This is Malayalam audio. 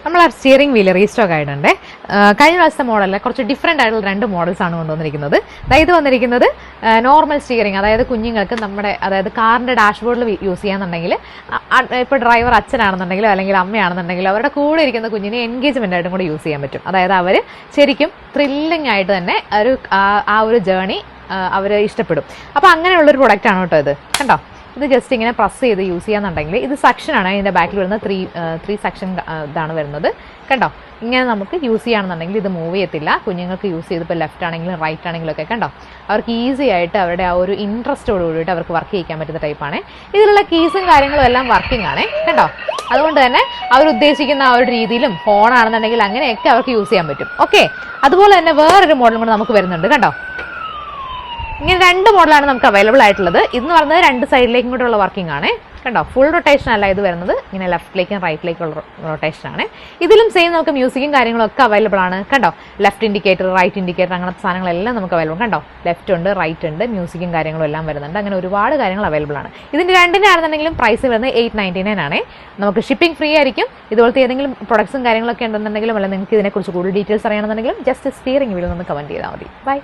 നമ്മൾ ആ സ്റ്റിയറിംഗ് വീല് റീസ്റ്റോക്ക് ആയിട്ടുണ്ട്. കഴിഞ്ഞ പ്രാവശ്യത്തെ മോഡലിൽ കുറച്ച് ഡിഫറെൻ്റ് ആയിട്ടുള്ള 2 മോഡൽസ് ആണ് കൊണ്ടുവന്നിരിക്കുന്നത്. ഇത് വന്നിരിക്കുന്നത് നോർമൽ സ്റ്റിയറിംഗ്, അതായത് കുഞ്ഞുങ്ങൾക്ക് അതായത് കാറിൻ്റെ ഡാഷ്ബോർഡിൽ യൂസ് ചെയ്യാന്നുണ്ടെങ്കിൽ, ഇപ്പോൾ ഡ്രൈവർ അച്ഛനാണെന്നുണ്ടെങ്കിലോ അല്ലെങ്കിൽ അമ്മയാണെന്നുണ്ടെങ്കിലോ അവരുടെ കൂടെ ഇരിക്കുന്ന കുഞ്ഞിനെ എൻഗേജ്മെൻ്റ് ആയിട്ടും കൂടെ യൂസ് ചെയ്യാൻ പറ്റും. അതായത് അവർ ശരിക്കും ത്രില്ലിംഗ് ആയിട്ട് തന്നെ ആ ഒരു ജേർണി അവർ ഇഷ്ടപ്പെടും. അപ്പോൾ അങ്ങനെയുള്ളൊരു പ്രൊഡക്റ്റാണ് കേട്ടോ ഇത്. കണ്ടോ, ഇത് ജസ്റ്റ് ഇങ്ങനെ പ്രസ് ചെയ്ത് യൂസ് ചെയ്യാന്നുണ്ടെങ്കിൽ ഇത് സെക്ഷനാണ്. ഇതിൻ്റെ ബാക്കിൽ വരുന്ന ത്രീ സെക്ഷൻ ഇതാണ് വരുന്നത്. കണ്ടോ, ഇങ്ങനെ നമുക്ക് യൂസ് ചെയ്യുകയാണെന്നുണ്ടെങ്കിൽ ഇത് മൂവ് ചെയ്യത്തില്ല. കുഞ്ഞുങ്ങൾക്ക് യൂസ് ചെയ്ത് ഇപ്പോൾ ലെഫ്റ്റ് ആണെങ്കിലും റൈറ്റ് ആണെങ്കിലും ഒക്കെ കണ്ടോ, അവർക്ക് ഈസി ആയിട്ട് അവരുടെ ആ ഒരു ഇൻട്രസ്റ്റോട് കൂടിയിട്ട് അവർക്ക് വർക്ക് ചെയ്യിക്കാൻ പറ്റുന്ന ടൈപ്പാണ്. ഇതിലുള്ള കീസും കാര്യങ്ങളും എല്ലാം വർക്കിംഗ് ആണ് കേട്ടോ. അതുകൊണ്ട് തന്നെ അവർ ഉദ്ദേശിക്കുന്ന ആ ഒരു രീതിയിലും ഫോണാണെന്നുണ്ടെങ്കിൽ അങ്ങനെയൊക്കെ അവർക്ക് യൂസ് ചെയ്യാൻ പറ്റും. ഓക്കെ, അതുപോലെ തന്നെ വേറൊരു മോഡലും കൂടെ നമുക്ക് വരുന്നുണ്ട്. കണ്ടോ, ഇങ്ങനെ 2 മോഡലാണ് നമുക്ക് അവൈലബിൾ ആയിട്ടുള്ളത്. ഇതെന്ന് പറയുന്നത് 2 സൈഡിലേക്കും കൂടെ ഉള്ള വർക്കിംഗ് ആണ്. കണ്ടോ, ഫുൾ റൊട്ടേഷൻ അല്ല ഇത് വരുന്നത്, ഇങ്ങനെ ലെഫ്റ്റിലേക്കും റൈറ്റിലേക്കുള്ള റൊട്ടേഷൻ ആണ്. ഇതിലും സെയിം നമുക്ക് മ്യൂസിക്കും കാര്യങ്ങളൊക്കെ അവൈലബിൾ ആണ്. കണ്ടോ, ലെഫ്റ്റ് ഇൻഡിക്കേറ്റർ, റൈറ്റ് ഇൻഡിക്കേറ്റർ, അങ്ങനത്തെ സാധനങ്ങളെല്ലാം നമുക്ക് അവൈലബിൾ. കണ്ടോ, ലെഫ്റ്റ് ഉണ്ട്, റൈറ്റ് ഉണ്ട്, മ്യൂസിക്കും കാര്യങ്ങളും എല്ലാം വരുന്നുണ്ട്. അങ്ങനെ ഒരുപാട് കാര്യങ്ങൾ അവൈലബിൾ ആണ്. ഇതിൻ്റെ 2ൻ്റെ ആണെന്നുണ്ടെങ്കിലും പ്രൈസ് വരുന്നത് 899 ആണ്. നമുക്ക് ഷിപ്പിംഗ് ഫ്രീ ആയിരിക്കും. ഇതുപോലത്തെ ഏതെങ്കിലും പ്രൊഡക്ട്സും കാര്യങ്ങളൊക്കെ ഉണ്ടെന്നുണ്ടെങ്കിലും, അല്ലെങ്കിൽ നിങ്ങൾക്ക് ഇതിനെക്കുറിച്ച് കൂടുതൽ ഡീറ്റെയിൽസ് അറിയണമെന്നുണ്ടെങ്കിലും ജസ്റ്റ് സ്റ്റിയറിംഗ് വീഡിയോ ഒന്ന് കമൻറ്റ് ചെയ്താൽ മതി. ബൈ.